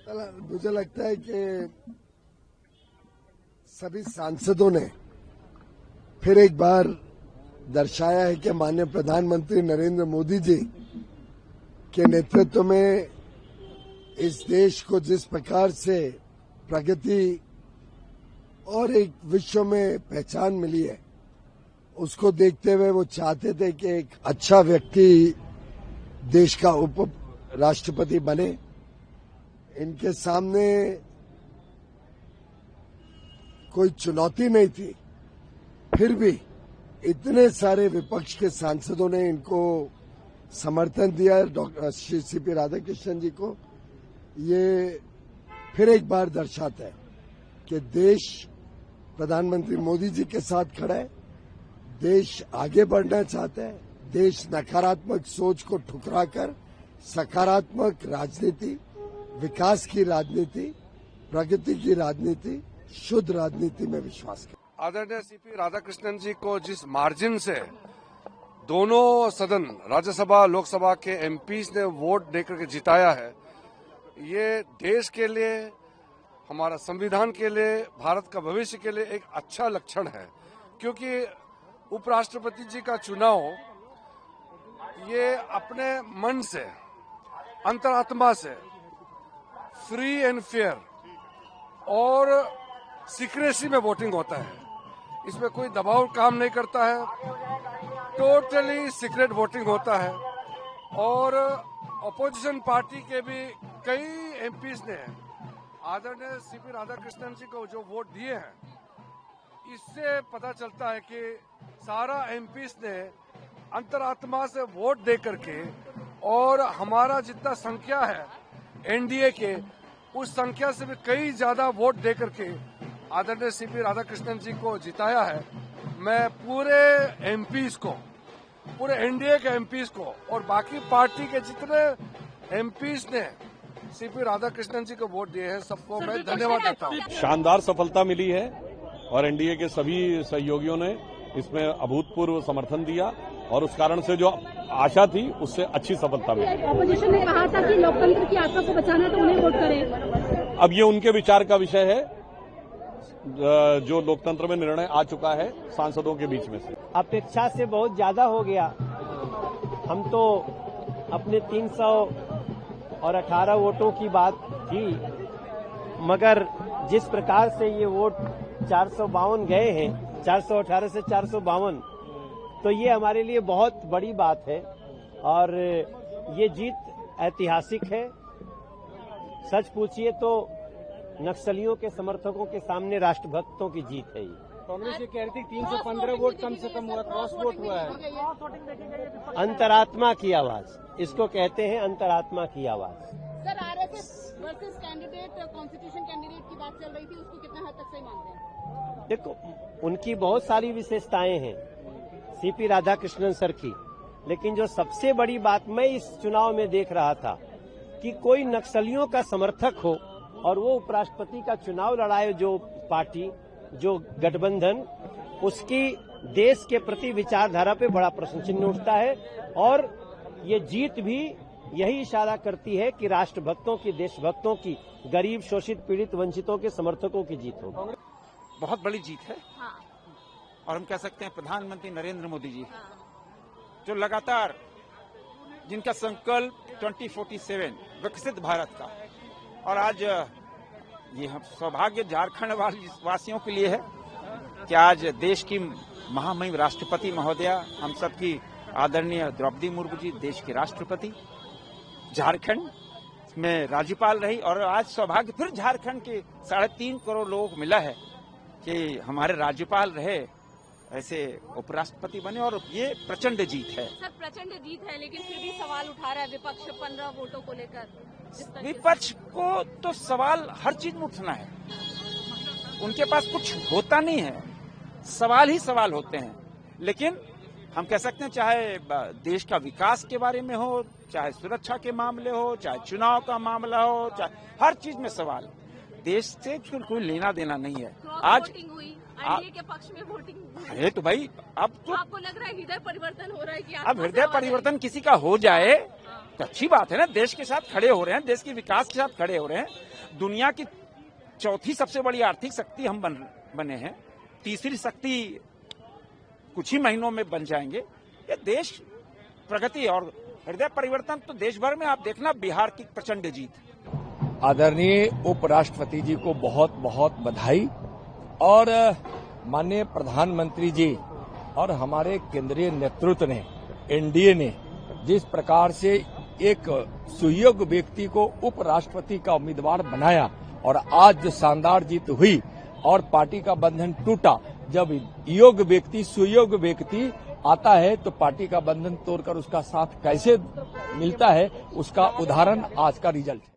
मुझे लगता है कि सभी सांसदों ने फिर एक बार दर्शाया है कि माननीय प्रधानमंत्री नरेंद्र मोदी जी के नेतृत्व में इस देश को जिस प्रकार से प्रगति और एक विश्व में पहचान मिली है, उसको देखते हुए वो चाहते थे कि एक अच्छा व्यक्ति देश का उप राष्ट्रपति बने। इनके सामने कोई चुनौती नहीं थी, फिर भी इतने सारे विपक्ष के सांसदों ने इनको समर्थन दिया है। डॉक्टर श्री सीपी राधाकृष्णन जी को ये फिर एक बार दर्शाता है कि देश प्रधानमंत्री मोदी जी के साथ खड़ा है, देश आगे बढ़ना चाहता है, देश नकारात्मक सोच को ठुकराकर सकारात्मक राजनीति, विकास की राजनीति, प्रगति की राजनीति, शुद्ध राजनीति में विश्वास करता है। आदरणीय सीपी राधाकृष्णन जी को जिस मार्जिन से दोनों सदन राज्यसभा लोकसभा के एमपीज ने वोट देकर के जिताया है, ये देश के लिए, हमारा संविधान के लिए, भारत का भविष्य के लिए एक अच्छा लक्षण है। क्योंकि उपराष्ट्रपति जी का चुनाव ये अपने मन से, अंतरात्मा से, फ्री एंड फेयर और सीक्रेसी में वोटिंग होता है। इसमें कोई दबाव काम नहीं करता है, टोटली सीक्रेट वोटिंग होता है। और अपोजिशन पार्टी के भी कई एमपीज ने आदरणीय सीपी राधाकृष्णन जी को जो वोट दिए हैं, इससे पता चलता है कि सारा एमपीज ने अंतरात्मा से वोट दे करके, और हमारा जितना संख्या है एनडीए के, उस संख्या से भी कई ज्यादा वोट दे करके आदरणीय सीपी राधाकृष्णन जी को जिताया है। मैं पूरे एमपीज को, पूरे एनडीए के एमपीज को और बाकी पार्टी के जितने एमपीज ने सीपी राधाकृष्णन जी को वोट दिए हैं, सबको मैं धन्यवाद देता हूं। शानदार सफलता मिली है और एनडीए के सभी सहयोगियों ने इसमें अभूतपूर्व समर्थन दिया और उस कारण से जो आशा थी उससे अच्छी सफलता मिली। ऑपोजिशन ने कहा था कि लोकतंत्र की आत्मा को बचाना तो उन्हें वोट करें। अब ये उनके विचार का विषय है, जो लोकतंत्र में निर्णय आ चुका है सांसदों के बीच में से। अपेक्षा से बहुत ज्यादा हो गया। हम तो अपने 318 वोटों की बात थी, मगर जिस प्रकार से ये वोट 452 गए हैं, 418 से 452, तो ये हमारे लिए बहुत बड़ी बात है और ये जीत ऐतिहासिक है। सच पूछिए तो नक्सलियों के समर्थकों के सामने राष्ट्रभक्तों की जीत है। ये कांग्रेस ये कह रही थी 315 वोट कम से कम हुआ, क्रॉस वोट हुआ है। अंतरात्मा की आवाज, इसको कहते हैं अंतरात्मा की आवाज। Sir, RSS versus candidate, constitution candidate की बात चल रही थी, उसको कितना हद तक सही मानते हैं? देखो, उनकी बहुत सारी विशेषताएं हैं सीपी राधाकृष्णन सर की, लेकिन जो सबसे बड़ी बात मैं इस चुनाव में देख रहा था कि कोई नक्सलियों का समर्थक हो और वो उपराष्ट्रपति का चुनाव लड़ाए, जो पार्टी, जो गठबंधन, उसकी देश के प्रति विचारधारा पे बड़ा प्रश्न चिन्ह उठता है। और ये जीत भी यही इशारा करती है कि राष्ट्रभक्तों की, देशभक्तों की, गरीब, शोषित, पीड़ित, वंचितों के समर्थकों की जीत होगी। बहुत बड़ी जीत है। और हम कह सकते हैं प्रधानमंत्री नरेंद्र मोदी जी, जो लगातार, जिनका संकल्प 2047 विकसित भारत का, और आज ये हम सौभाग्य झारखंड वासियों के लिए है कि आज देश की महामहिम राष्ट्रपति महोदया, हम सबकी आदरणीय द्रौपदी मुर्मू जी देश की राष्ट्रपति, झारखंड में राज्यपाल रही, और आज सौभाग्य फिर झारखंड के 3.5 करोड़ लोगों को मिला है कि हमारे राज्यपाल रहे, ऐसे उपराष्ट्रपति बने, और ये प्रचंड जीत है। सर, प्रचंड जीत है, लेकिन फिर भी सवाल उठा रहा है विपक्ष 15 वोटों को लेकर। विपक्ष को तो सवाल हर चीज में उठना है, उनके पास कुछ होता नहीं है, सवाल ही सवाल होते हैं। लेकिन हम कह सकते हैं, चाहे देश का विकास के बारे में हो, चाहे सुरक्षा के मामले हो, चाहे चुनाव का मामला हो, चाहे हर चीज में सवाल, देश से कोई लेना देना नहीं है। आज एनडीए के पक्ष में वोटिंग है तो भाई, अब तो आपको लग रहा है हृदय परिवर्तन हो रहा है कि अब हृदय परिवर्तन किसी का हो जाए तो अच्छी बात है ना, देश के साथ खड़े हो रहे हैं, देश के विकास के साथ खड़े हो रहे हैं। दुनिया की चौथी सबसे बड़ी आर्थिक शक्ति हम बने हैं, तीसरी शक्ति कुछ ही महीनों में बन जाएंगे। ये देश प्रगति और हृदय परिवर्तन तो देश भर में आप देखना, बिहार की प्रचंड जीत। आदरणीय उपराष्ट्रपति जी को बहुत बहुत बधाई और माननीय प्रधानमंत्री जी और हमारे केंद्रीय नेतृत्व ने, एनडीए ने जिस प्रकार से एक सुयोग्य व्यक्ति को उपराष्ट्रपति का उम्मीदवार बनाया और आज जो शानदार जीत हुई और पार्टी का बंधन टूटा। जब योग्य व्यक्ति, सुयोग्य व्यक्ति आता है तो पार्टी का बंधन तोड़कर उसका साथ कैसे मिलता है, उसका उदाहरण आज का रिजल्ट है।